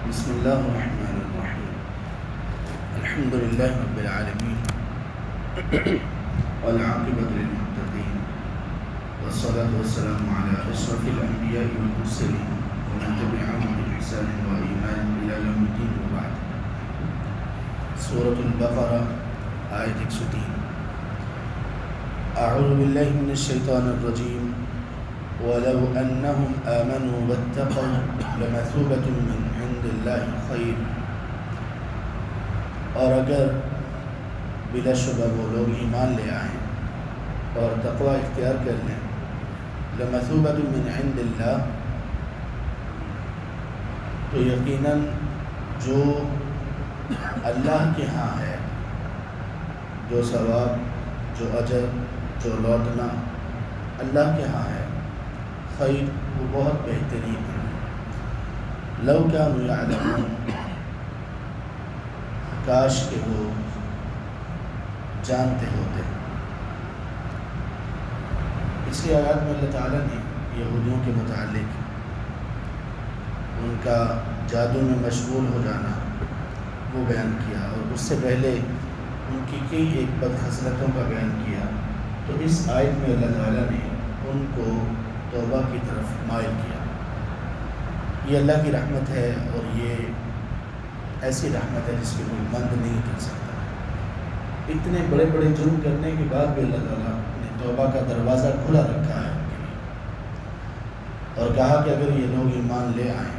بسم الله الرحمن الرحيم. الحمد لله رب العالمين والعاقبة للمتقين والصلاة والسلام على أشرف الأنبياء والمرسلين ومن تبعهم بإحسان وإيمان إلى يوم الدين وبعد. سورة البقرة آية 103. أعوذ بالله من الشيطان الرجيم. ولو أنهم آمنوا واتقوا لمثوبة من عند الله خير. اور اگر بلا شبہ وہ لوگ ایمان لے آئیں اور تقوی اختیار کر لیں، لمثوبة من عند اللہ، تو یقیناً جو اللہ کے ہاں ہے، جو ثواب، جو اجر، جو لوٹنا اللہ کے ہاں ہے، خیر، وہ بہت بہترین ہے۔ لو کانوا یعلمون، کاش کہ وہ جانتے ہوتے۔ اسی آیات میں اللہ تعالیٰ نے یہودیوں کے متعلق ان کا جادو میں مشغول ہو جانا وہ بیان کیا، اور اس سے پہلے ان کی کئی ایک بد خصلتوں کا بیان کیا۔ تو اس آیت میں اللہ تعالیٰ نے ان کو توبہ کی طرف مائل کیا۔ یہ اللہ کی رحمت ہے، اور یہ ایسی رحمت ہے جس کی کوئی بند نہیں کر سکتا۔ اتنے بڑے بڑے جرم کرنے کے بعد بھی اللہ تعالیٰ نے توبہ کا دروازہ کھلا رکھا ہے اور کہا کہ اگر یہ لوگ ایمان لے آئیں،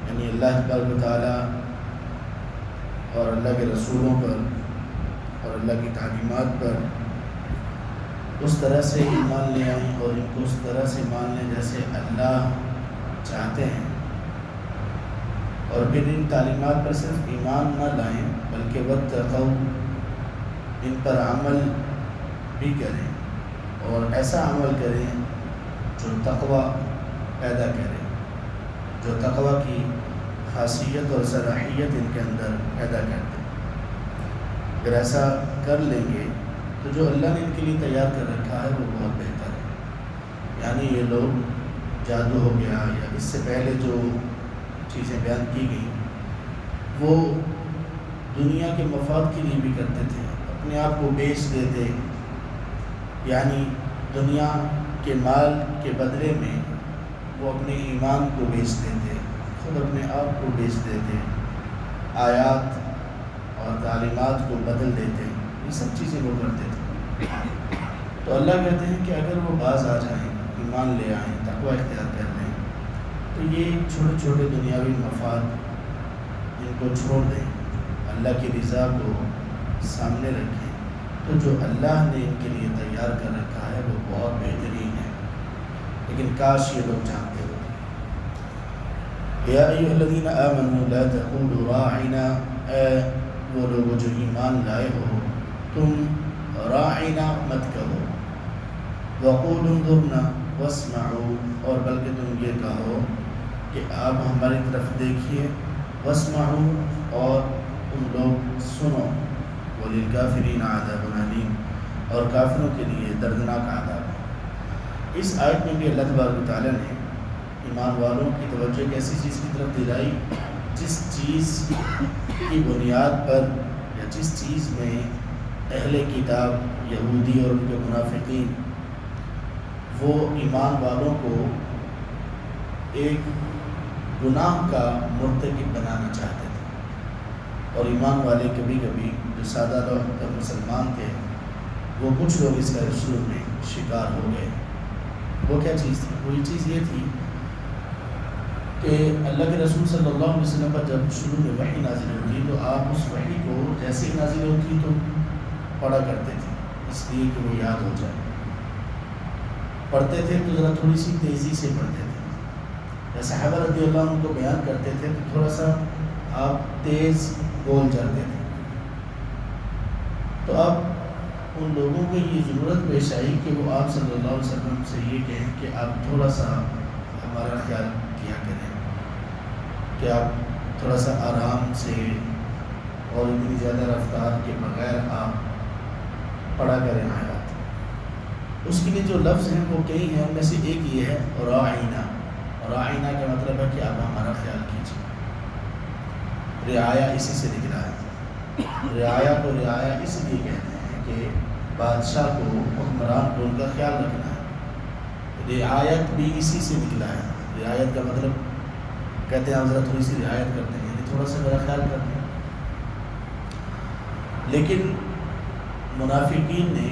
یعنی اللہ تبارک و تعالیٰ اور اللہ کے رسولوں پر اور اللہ کی تعلیمات پر اس طرح سے ایمان لے آئیں اور ان کو اس طرح سے مان لیں جیسے اللہ چاہتے ہیں، اور پھر ان تعلیمات پر صرف ایمان نہ لائیں بلکہ واتقوا، ان پر عمل بھی کریں، اور ایسا عمل کریں جو تقوی پیدا کرے، جو تقوی کی خاصیت اور صلاحیت ان کے اندر پیدا کرتے۔ اگر ایسا کر لیں گے تو جو اللہ نے ان کے لیے تیار کر رکھا ہے وہ بہت بہتر ہے۔ یعنی یہ لوگ جادو ہو گیا یا اس سے پہلے جو چیزیں بیان کی گئیں وہ دنیا کے مفاد کے لیے بھی کرتے تھے، اپنے آپ کو بیچ دیتے، یعنی دنیا کے مال کے بدلے میں وہ اپنے ایمان کو بیچ دیتے، خود اپنے آپ کو بیچ دیتے، آیات اور تعلیمات کو بدل دیتے، یہ سب چیزیں وہ کرتے تھے۔ تو اللہ کہتے ہیں کہ اگر وہ باز آ جائیں، ایمان لے آئیں، تقوی اختیار کر لیں، تو یہ چھوٹے چھوٹے دنیاوی مفاد ان کو چھوڑ دیں، اللہ کی رضا کو سامنے رکھیں، تو جو اللہ نے ان کے لیے تیار کر رکھا ہے وہ بہت بہترین ہے۔ لیکن کاش یہ لوگ جانتے ہو۔ یا ایھا الذین آمنوا لا تقولوا راعنا، اے وہ لوگ جو ایمان لائے ہو، تم راعنا مت کہو، وقولوا انظرنا واسمعوا، اور بلکہ تم یہ کہو کہ آپ ہماری طرف دیکھیے، واسمعوا، اور تم لوگ سنو، وللکافرین عذاب علیم، اور کافروں کے لیے دردناک عذاب ہے۔ اس آیت میں بھی اللہ تبارک و تعالیٰ نے ایمان والوں کی توجہ ایک ایسی چیز کی طرف دلائی جس چیز کی بنیاد پر یا جس چیز میں اہل کتاب یہودی اور ان کے منافقین وہ ایمان والوں کو ایک گناہ کا مرتکب بنانا چاہتے تھے، اور ایمان والے کبھی کبھی جو سادہ لوگ مسلمان تھے وہ کچھ لوگ اس کا شروع میں شکار ہو گئے۔ وہ کیا چیز تھی؟ وہی چیز یہ تھی کہ اللہ کے رسول صلی اللہ علیہ وسلم پر جب شروع میں وحی نازل ہوتی تو آپ اس وحی کو جیسے ہی نازل ہوتی تو پڑھا کرتے تھے، اس لیے کہ وہ یاد ہو جائے۔ پڑھتے تھے تو ذرا تھوڑی سی تیزی سے پڑھتے تھے، جیسے صحابہ رضی اللہ عنہ کو بیان کرتے تھے تو تھوڑا سا آپ تیز بول جاتے تھے۔ تو اب ان لوگوں کو یہ ضرورت پیش آئی کہ وہ آپ صلی اللہ علیہ وسلم سے یہ کہیں کہ آپ تھوڑا سا ہمارا خیال کیا کریں، کہ آپ تھوڑا سا آرام سے اور اتنی زیادہ رفتار کے بغیر آپ پڑھا کریں آیات۔ اس کے لیے جو لفظ ہیں وہ کئی ہیں، ان میں سے ایک یہ ہے راعینا۔ راعینا کا مطلب ہے کہ آپ ہمارا خیال کیجیے، رعایا اسی سے نکلا ہے۔ رعایا کو رعایا اس لیے کہتے ہیں کہ بادشاہ کو، حکمران کو ان کا خیال رکھنا ہے۔ رعایت بھی اسی سے نکلا ہے۔ رعایت کا مطلب کہتے ہیں ہم ذرا تھوڑی سی رعایت کرتے ہیں، یعنی تھوڑا سا میرا خیال کرتے ہیں۔ لیکن منافقین نے،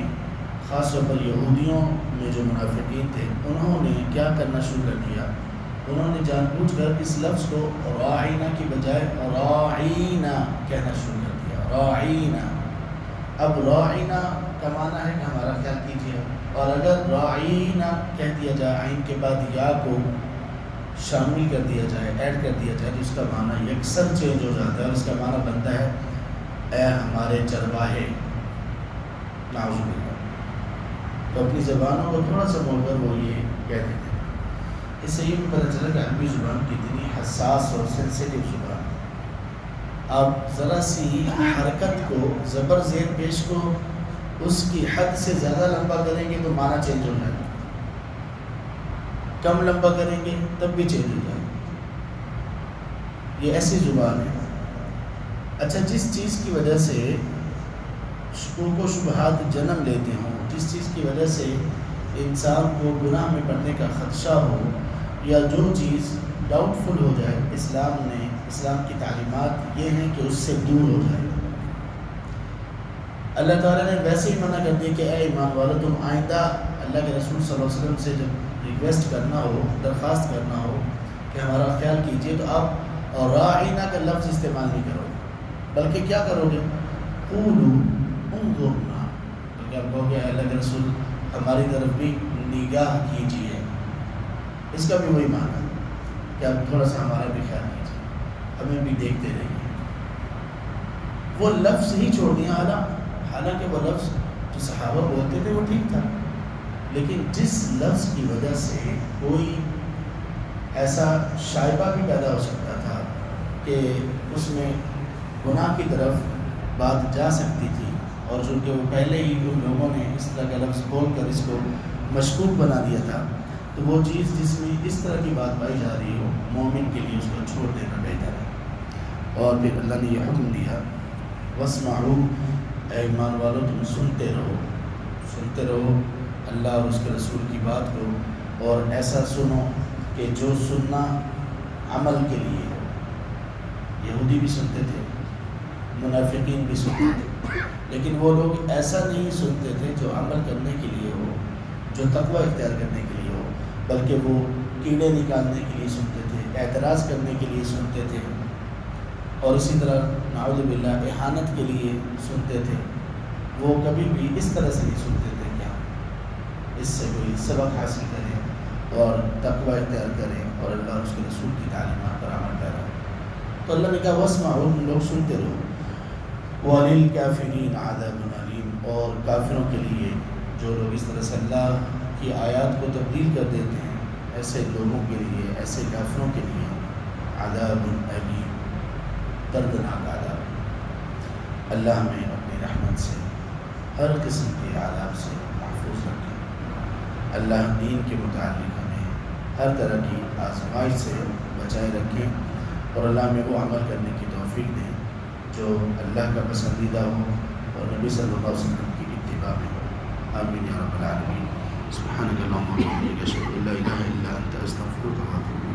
خاص طور پر یہودیوں میں جو منافقین تھے، انہوں نے کیا کرنا شروع کر دیا، انہوں نے جان بوجھ کر اس لفظ کو راعینا کی بجائے راعینا کہنا شروع کر دیا۔ راعینا، اب راعینا کا معنی ہے کہ ہمارا خیال کیجیے، اور اگر راعینا کہہ دیا جائے، عین کے بعد یا کو شامل کر دیا جائے، ایڈ کر دیا جائے، تو اس کا معنی یکسر چینج ہو جاتا ہے، اور اس کا معنی بنتا ہے اے ہمارے چرواہے، نعوذ باللہ۔ تو اپنی زبانوں کو تھوڑا سا موڑ کر وہ یہ کہہ دیتے ہیں۔ اس سے یہ بھی پتہ چلا کہ عربی زبان کتنی حساس اور سینسیٹیو زبان ہے۔ آپ ذرا سی حرکت کو، زبر زیر پیش کو اس کی حد سے زیادہ لمبا کریں گے تو معنی چینج ہو جائے گا، کم لمبا کریں گے تب بھی چینج ہو جائے گا۔ یہ ایسی زبان ہے۔ اچھا، جس چیز کی وجہ سے شکوک و شبہات جنم لیتے ہوں، جس چیز کی وجہ سے انسان کو گناہ میں پڑنے کا خدشہ ہو، یا جو چیز ڈاؤٹ فل ہو جائے، اسلام کی تعلیمات یہ ہیں کہ اس سے دور ہو جائے۔ اللہ تعالیٰ نے ویسے ہی منع کر دیا کہ اے ایمان والو، تم آئندہ اللہ کے رسول صلی اللہ علیہ وسلم سے جب ریکویسٹ کرنا ہو، درخواست کرنا ہو کہ ہمارا خیال کیجئے، تو آپ راعینا کا لفظ استعمال نہیں کرو، بلکہ کیا کرو گے؟ قولوا انظرنا، بلکہ آپ کہو گے اے اللہ کے رسول ہماری طرف بھی نگاہ کیجئے۔ اس کا بھی وہی معنی ہے کہ آپ تھوڑا سا ہمارا بھی خیال کیجئے، ہمیں بھی دیکھتے رہیے۔ وہ لفظ ہی چھوڑ دیا، حالانکہ وہ لفظ جو صحابہ بولتے تھے وہ ٹھیک تھا، لیکن جس لفظ کی وجہ سے کوئی ایسا شائبہ بھی پیدا ہو سکتا تھا کہ اس میں گناہ کی طرف بات جا سکتی تھی، اور چونکہ وہ پہلے ہی ان لوگوں نے اس طرح کا لفظ بول کر اس کو مشکوک بنا دیا تھا، تو وہ چیز جس میں اس طرح کی بات پائی جا رہی ہو، مومن کے لیے اس کو چھوڑ دینا بہتر ہے۔ اور پھر اللہ نے یہ حکم دیا، وَاسْمَعُوا، اے ایمان والو تم سنتے رہو اللہ اور اس کے رسول کی بات کو، اور ایسا سنو کہ جو سننا عمل کے لیے ہو۔ یہودی بھی سنتے تھے، منافقین بھی سنتے تھے، لیکن وہ لوگ ایسا نہیں سنتے تھے جو عمل کرنے کے لیے ہو، جو تقوی اختیار کرنے کے لیے ہو، بلکہ وہ کیڑے نکالنے کے لیے سنتے تھے، اعتراض کرنے کے لیے سنتے تھے، اور اسی طرح نعوذ باللہ احانت کے لیے سنتے تھے۔ وہ کبھی بھی اس طرح سے نہیں سنتے تھے کہ ہم اس سے کوئی سبق حاصل کریں اور تقوی اختیار کریں اور اللہ اور اس کے رسول کی تعلیمات پر عمل کریں۔ تو اللہ نے کہا واسمعوا، لوگ سنتے رہو، وَلِلْكَافِرِينَ عَذَابٌ أَلِيمٌ، اور کافروں کے لیے جو لوگ اس طرح سے اللہ کی آیات کو تبدیل کر دیتے ہیں، ایسے لوگوں کے لیے، ایسے کافروں کے لیے عذاب علیم، دردناک عذاب۔ اللہ ہمیں اپنی رحمت سے ہر قسم کے عذاب سے محفوظ رکھیں۔ اللہ دین کے متعلق ہمیں ہر طرح کی آزمائش سے بچائے رکھیں، اور اللہ میں وہ عمل کرنے کی توفیق دیں جو اللہ کا پسندیدہ ہو اور نبی صلی اللہ علیہ وسلم کی اتباع میں ہو۔ آمین یا رب العالمین۔ سبحانک اللہم و بحمدک، اشہد ان لا الہ الا انت، استغفرک و اتوب الیک۔